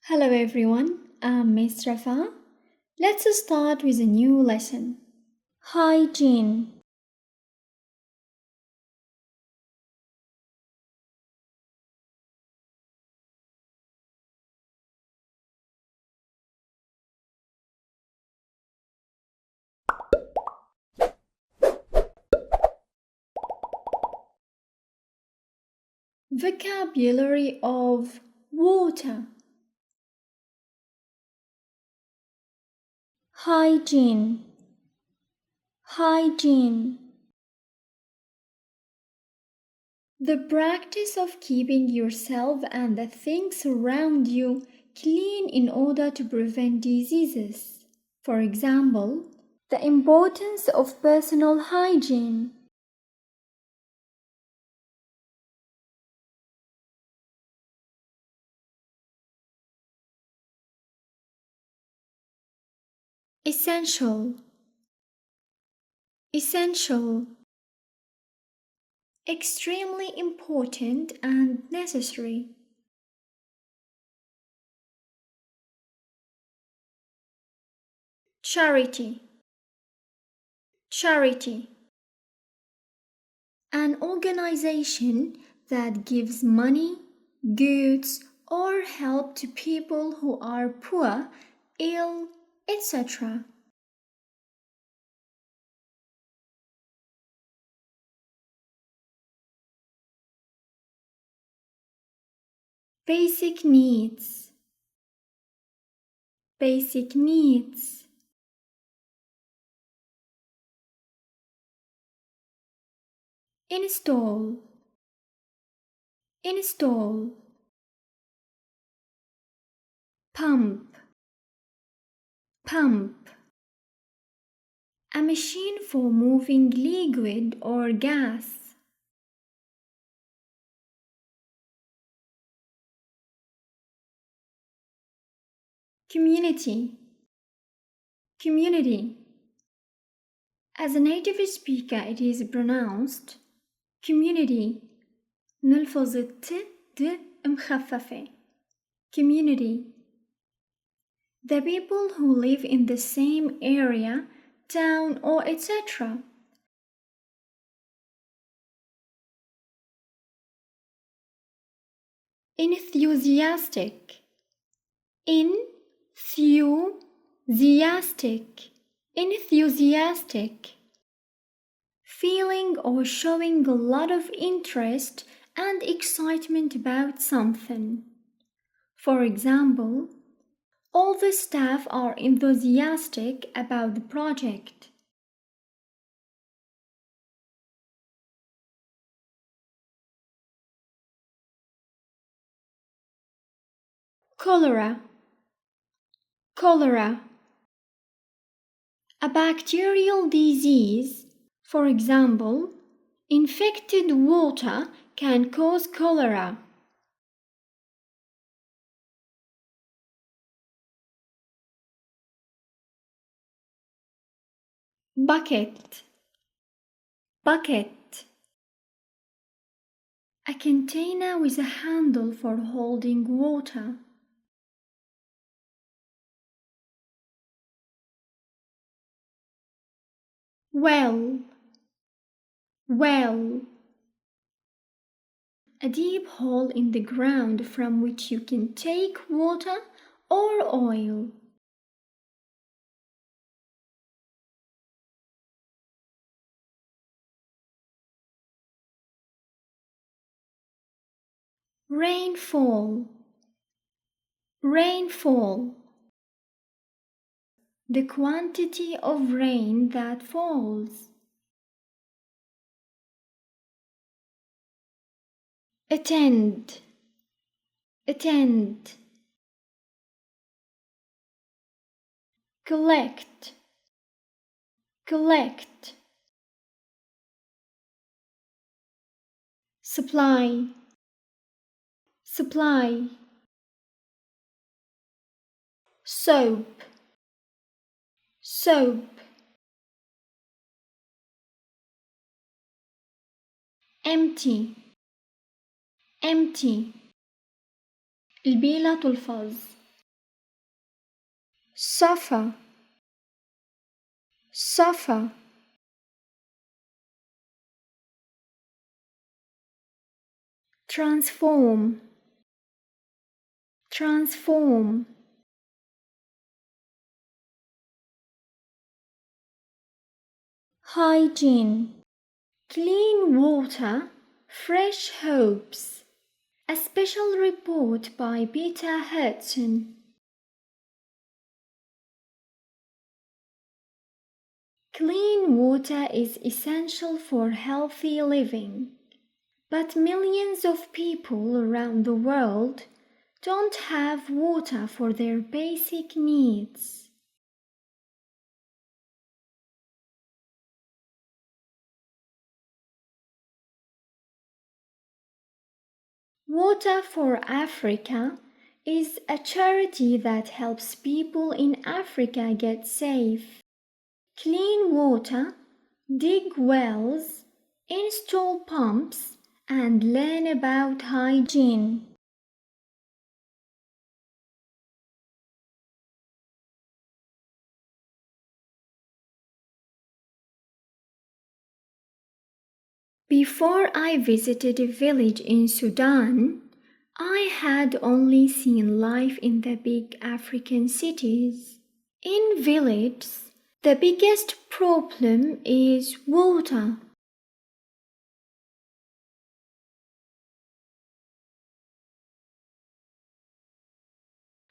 Hello everyone, I'm Miss Rafa. Let's start with a new lesson. Hygiene. Vocabulary of water. Hygiene. Hygiene. The practice of keeping yourself and the things around you clean in order to prevent diseases. For example, the importance of personal hygiene. Essential. Essential. Extremely important and necessary. Charity. Charity. An organization that gives money, goods, or help to people who are poor, ill, etc. Basic needs. Basic needs. Install. Install. Pump. Pump. A machine for moving liquid or gas. Community. Community. As a native speaker, it is pronounced community. نلفظ الت د مخففة. Community. The people who live in the same area, town, or etc. Enthusiastic. Enthusiastic. Enthusiastic. Feeling or showing a lot of interest and excitement about something. For example, all the staff are enthusiastic about the project. Cholera. Cholera. A bacterial disease. For example, infected water can cause cholera. Bucket. Bucket. A container with a handle for holding water. Well. Well. A deep hole in the ground from which you can take water or oil. Rainfall. Rainfall. The quantity of rain that falls. Attend. Attend. Collect. Collect. Supply. Supply. Soap. Soap. Empty. Empty. البيلة تلفظ. suffer, suffer. Transform, transform. Hygiene, clean water, fresh hopes. A special report by Peter Hudson. Clean water is essential for healthy living, but millions of people around the world don't have water for their basic needs. Water for Africa is a charity that helps people in Africa get safe, clean water, dig wells, install pumps, and learn about hygiene. Before I visited a village in Sudan, I had only seen life in the big African cities. In villages, the biggest problem is water.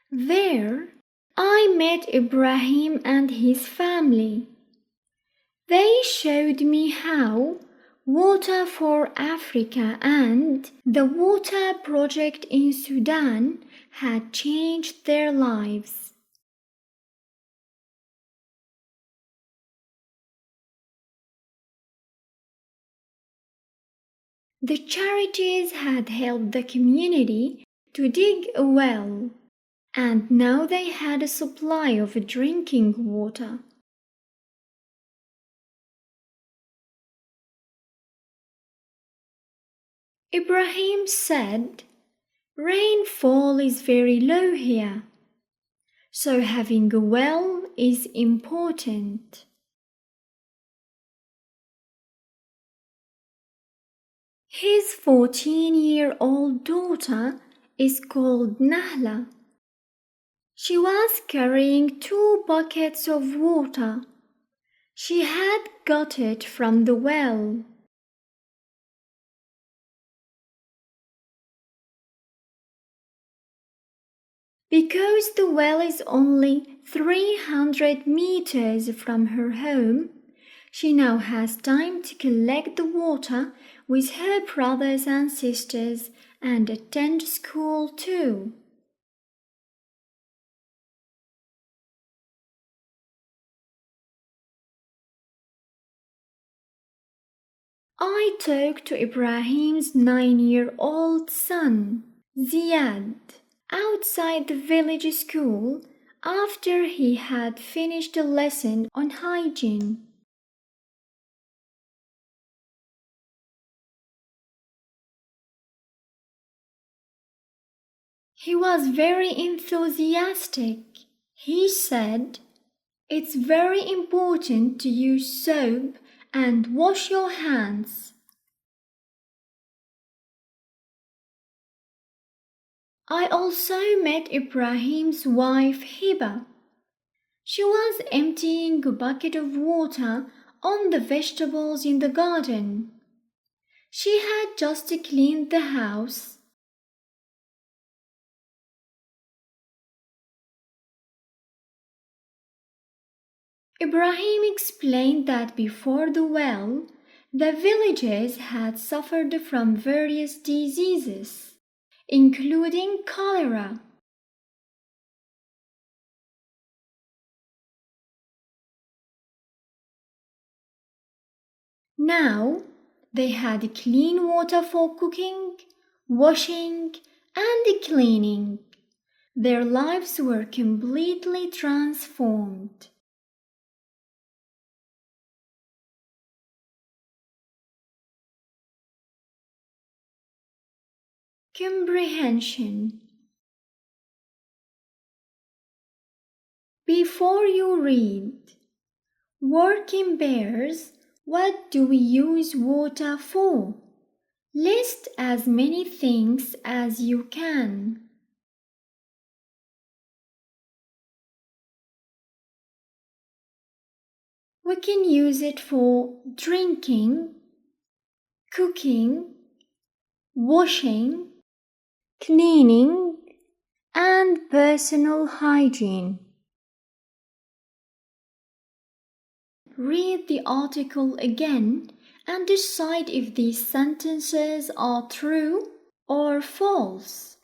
There, I met Ibrahim and his family. They showed me how Water for Africa and the Water Project in Sudan had changed their lives. The charities had helped the community to dig a well, and now they had a supply of drinking water. Ibrahim said, "Rainfall is very low here, so having a well is important." His 14-year-old daughter is called Nahla. She was carrying 2 buckets of water. She had got it from the well. Because the well is only 300 meters from her home, she now has time to collect the water with her brothers and sisters and attend school too. I talked to Ibrahim's 9-year-old son, Ziad, outside the village school after he had finished a lesson on hygiene. He was very enthusiastic. He said, "It's very important to use soap and wash your hands." I also met Ibrahim's wife Hiba. She was emptying a bucket of water on the vegetables in the garden. She had just cleaned the house. Ibrahim explained that before the well, the villages had suffered from various diseases, including cholera. Now, they had clean water for cooking, washing, and cleaning. Their lives were completely transformed. Comprehension. Before you read, work in pairs. What do we use water for? List as many things as you can. We can use it for drinking, cooking, washing, cleaning, and personal hygiene. Read the article again and decide if these sentences are true or false.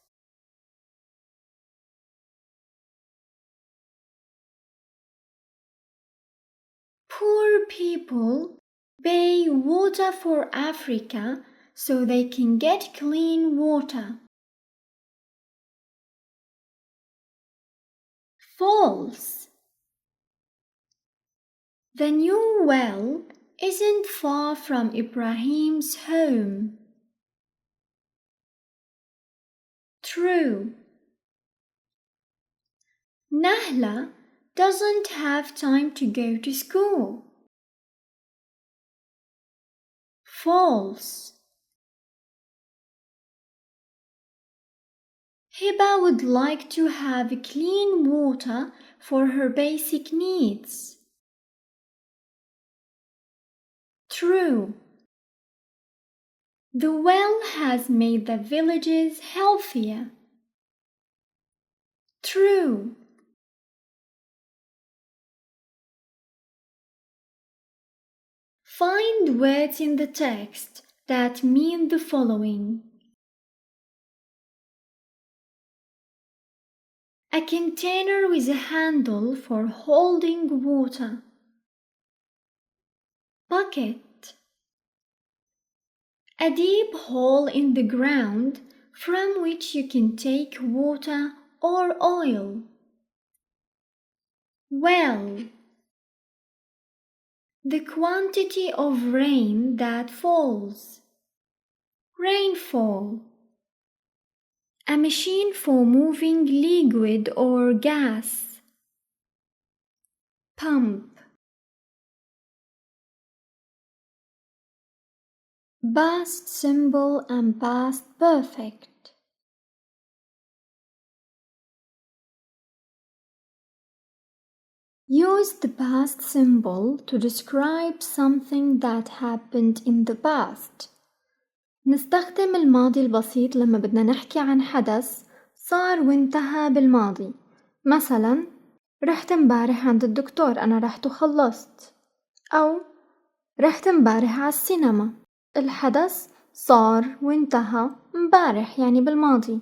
Poor people pay water for Africa so they can get clean water. False. The new well isn't far from Ibrahim's home. True. Nahla doesn't have time to go to school. False. Hiba would like to have clean water for her basic needs. True. The well has made the villages healthier. True. Find words in the text that mean the following. A container with a handle for holding water. Bucket. A deep hole in the ground from which you can take water or oil. Well. The quantity of rain that falls. Rainfall. A machine for moving liquid or gas. Pump. Past simple and past perfect. Use the past symbol to describe something that happened in the past. نستخدم الماضي البسيط لما بدنا نحكي عن حدث صار وانتهى بالماضي. مثلا رحت امبارح عند الدكتور، أنا رحت وخلصت. أو رحت امبارح على السينما، الحدث صار وانتهى امبارح يعني بالماضي.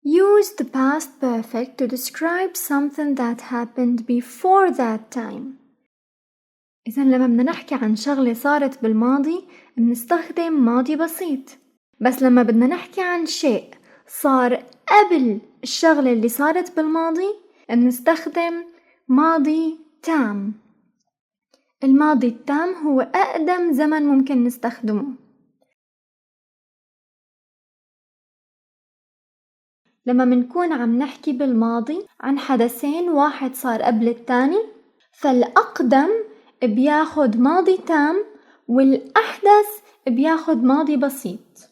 Use the past perfect to describe something that happened before that time. إذن لما بدنا نحكي عن شغلة صارت بالماضي بنستخدم ماضي بسيط، بس لما بدنا نحكي عن شيء صار قبل الشغلة اللي صارت بالماضي بنستخدم ماضي تام. الماضي التام هو أقدم زمن ممكن نستخدمه. لما منكون عم نحكي بالماضي عن حدثين واحد صار قبل التاني، فالأقدم بياخد ماضي تام والأحدث بياخد ماضي بسيط.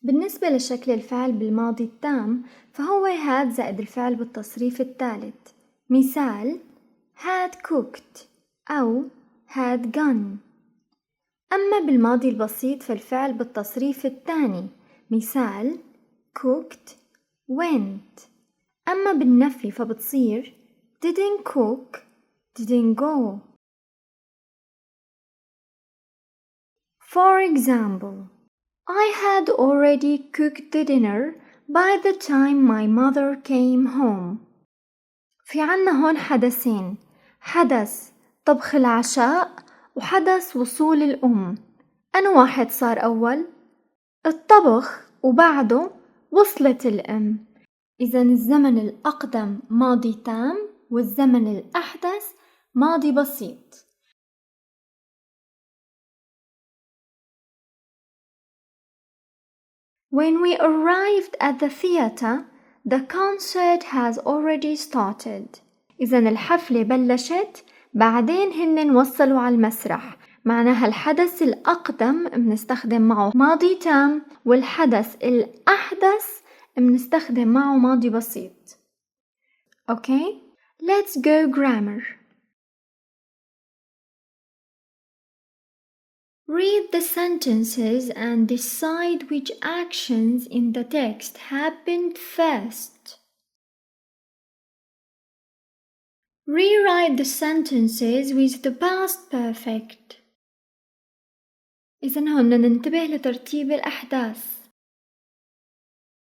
بالنسبة لشكل الفعل بالماضي التام فهو had زائد الفعل بالتصريف الثالث. مثال had cooked أو had gone. أما بالماضي البسيط فالفعل بالتصريف الثاني. مثال cooked went. أما بالنفي فبتصير didn't cook didn't go. For example, I had already cooked the dinner by the time my mother came home. في عنا هون حدثين، حدث طبخ العشاء وحدث وصول الأم. أنا واحد صار أول؟ الطبخ وبعده وصلت الأم. إذن الزمن الأقدم ماضي تام والزمن الأحدث ماضي بسيط. When we arrived at the theater, the concert has already started. إذن الحفلة بلشت بعدين هن وصلوا على المسرح، معناها الحدث الأقدم بنستخدم معه ماضي تام، والحدث الأحدث بنستخدم معه ماضي بسيط. Okay? Let's go grammar. Read the sentences and decide which actions in the text happened first. Rewrite the sentences with the past perfect. إذن هون ننتبه لترتيب الأحداث.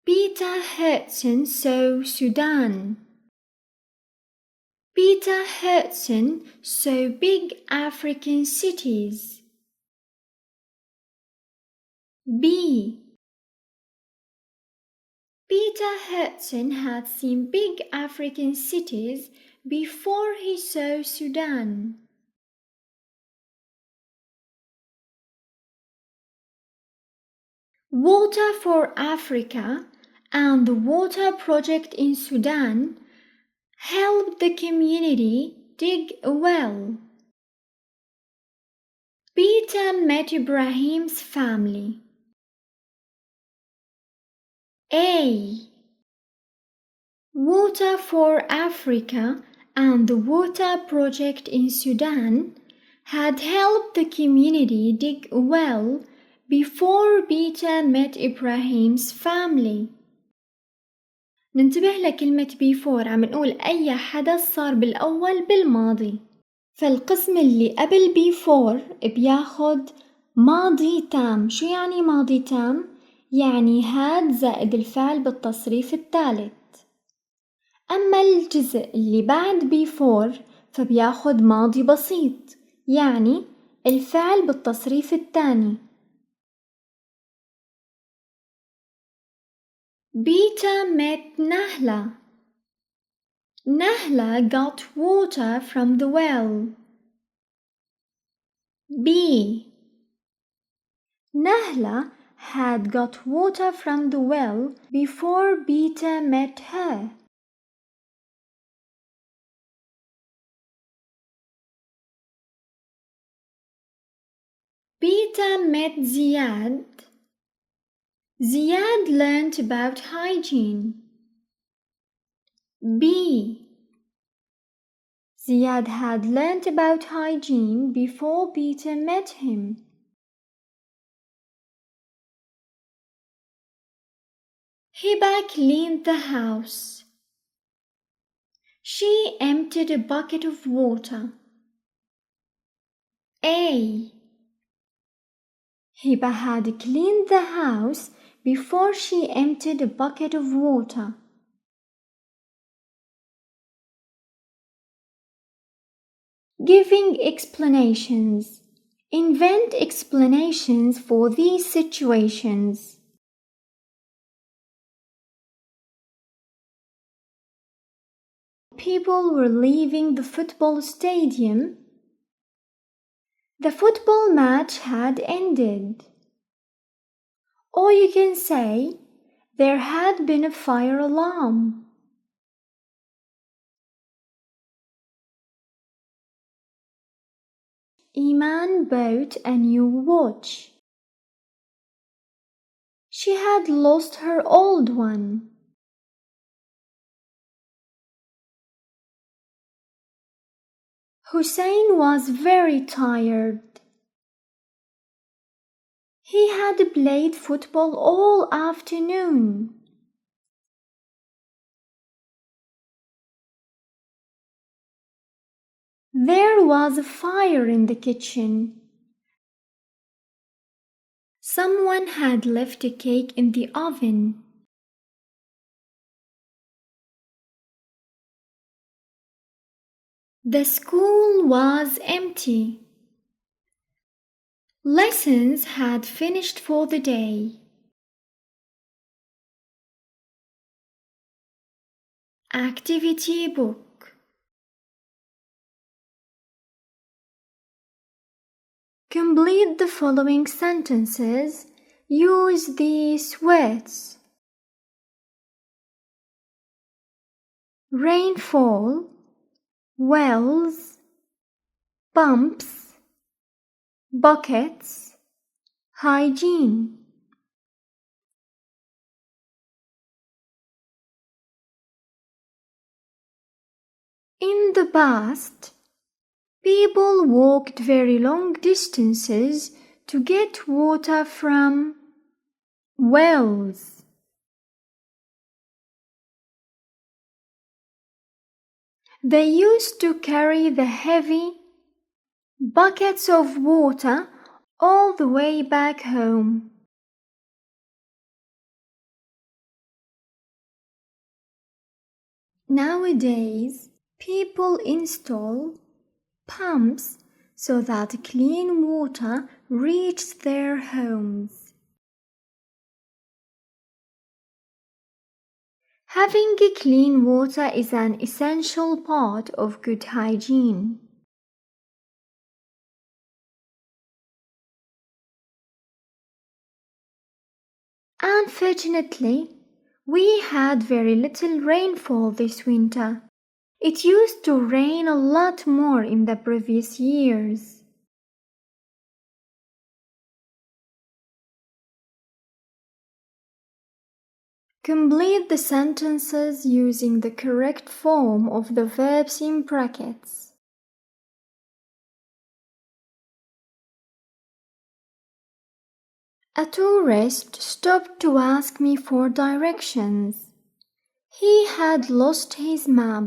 Peter Hudson saw Sudan. Peter Hudson saw big African cities. B. Peter Hudson had seen big African cities before he saw Sudan. Water for Africa and the water project in Sudan helped the community dig a well. Peter met Ibrahim's family. A. Water for Africa and the water project in Sudan had helped the community dig a well before Peter met Ibrahim's family. ننتبه لكلمة before، عم نقول أي حدث صار بالأول بالماضي، فالقسم اللي قبل before بياخد ماضي تام. شو يعني ماضي تام؟ يعني had زائد الفعل بالتصريف الثالث. أما الجزء اللي بعد before فبياخد ماضي بسيط، يعني الفعل بالتصريف الثاني. Peter met Nahla. Nahla got water from the well. B. Nahla had got water from the well before Peter met her. Peter met Ziad. Ziad learned about hygiene. B. Ziad had learned about hygiene before Peter met him. Hiba cleaned the house. She emptied a bucket of water. A. Hiba had cleaned the house before she emptied a bucket of water. Giving explanations. Invent explanations for these situations. People were leaving the football stadium. The football match had ended. Or you can say, there had been a fire alarm. Iman bought a new watch. She had lost her old one. Hussein was very tired. He had played football all afternoon. There was a fire in the kitchen. Someone had left a cake in the oven. The school was empty. Lessons had finished for the day. Activity book. Complete the following sentences. Use these words. Rainfall, wells, pumps, buckets, hygiene. In the past, people walked very long distances to get water from wells. They used to carry the heavy buckets of water all the way back home. Nowadays, people install pumps so that clean water reaches their homes. Having clean water is an essential part of good hygiene. Unfortunately, we had very little rainfall this winter. It used to rain a lot more in the previous years. Complete the sentences using the correct form of the verbs in brackets. A tourist stopped to ask me for directions. He had lost his map.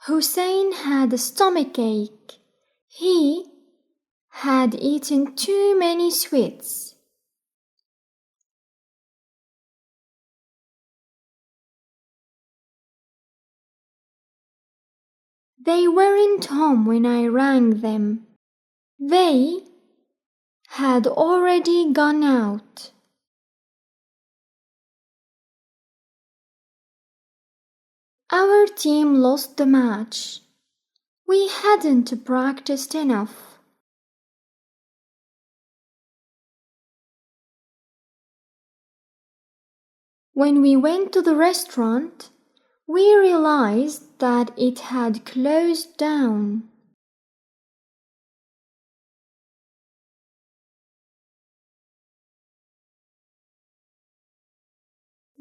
Hussein had a stomachache. He had eaten too many sweets. They weren't home when I rang them. They had already gone out. Our team lost the match. We hadn't practiced enough. When we went to the restaurant, we realized that it had closed down.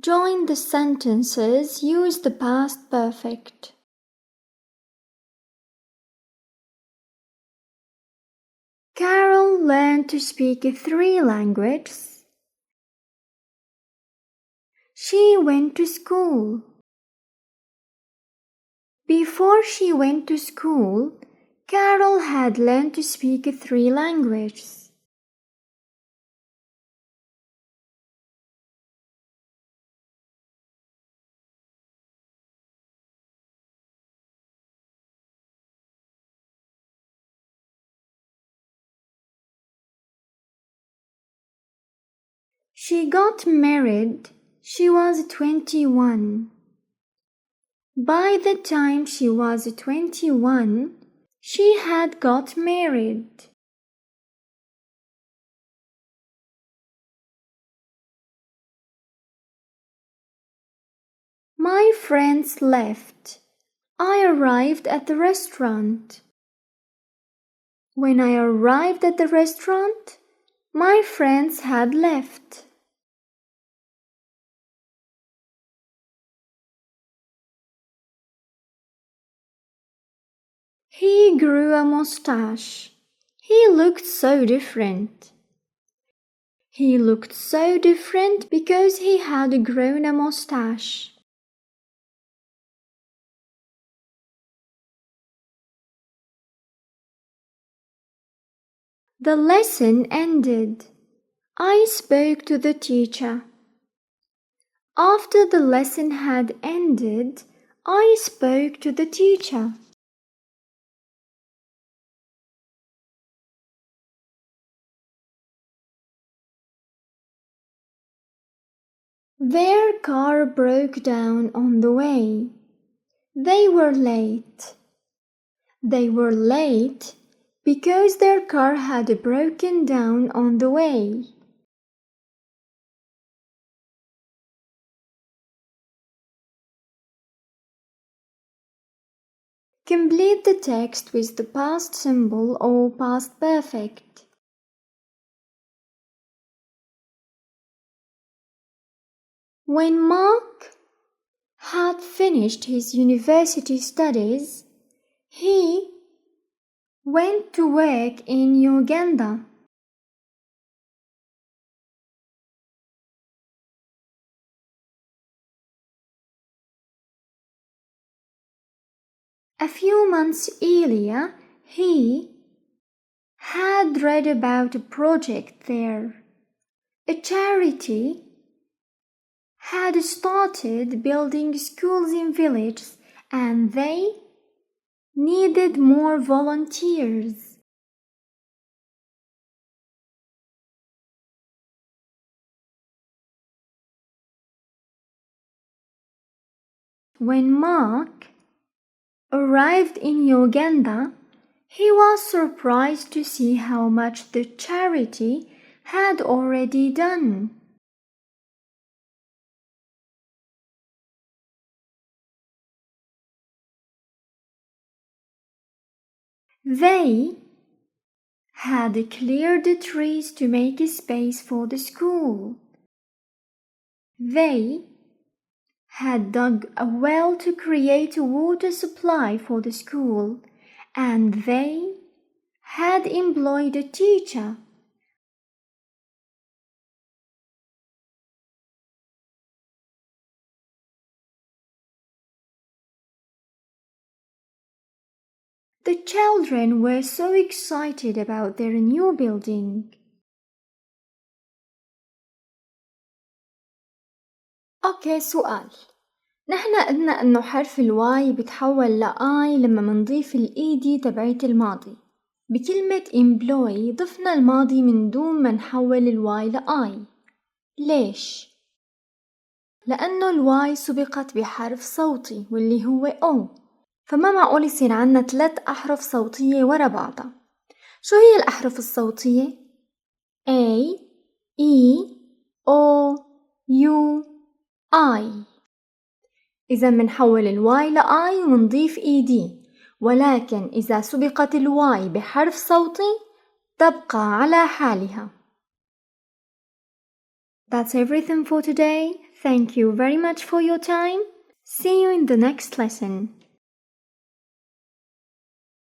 Join the sentences, use the past perfect. Carol learned to speak 3 languages. She went to school. Before she went to school, Carol had learned to speak 3 languages. She got married. She was 21. By the time she was 21, she had got married. My friends left. I arrived at the restaurant. When I arrived at the restaurant, my friends had left. He grew a mustache. He looked so different. He looked so different because he had grown a mustache. The lesson ended. I spoke to the teacher. After the lesson had ended, I spoke to the teacher. Their car broke down on the way. They were late. They were late because their car had broken down on the way. Complete the text with the past simple or past perfect. When Mark had finished his university studies, he went to work in Uganda. A few months earlier, he had read about a project there. A charity had started building schools in villages and they needed more volunteers. When Mark arrived in Uganda, he was surprised to see how much the charity had already done. They had cleared the trees to make a space for the school. They had dug a well to create a water supply for the school, and they had employed a teacher. The children were so excited about their new building. أوكي، سؤال. نحن قلنا إنه حرف الواي بتحول لآي لما منضيف الإيدي تبعيت الماضي. بكلمة employ ضفنا الماضي من دون ما نحول الواي لآي. ليش؟ لأنه الواي سبقت بحرف صوتي واللي هو O، فما معقول يصير عنا 3 أحرف صوتية ورا بعضها. شو هي الأحرف الصوتية؟ A, E, O, U, I. إذا منحول الواي لآي ومنضيف ED، ولكن إذا سبقت الواي بحرف صوتي تبقى على حالها. That's everything for today. Thank you very much for your time. See you in the next lesson.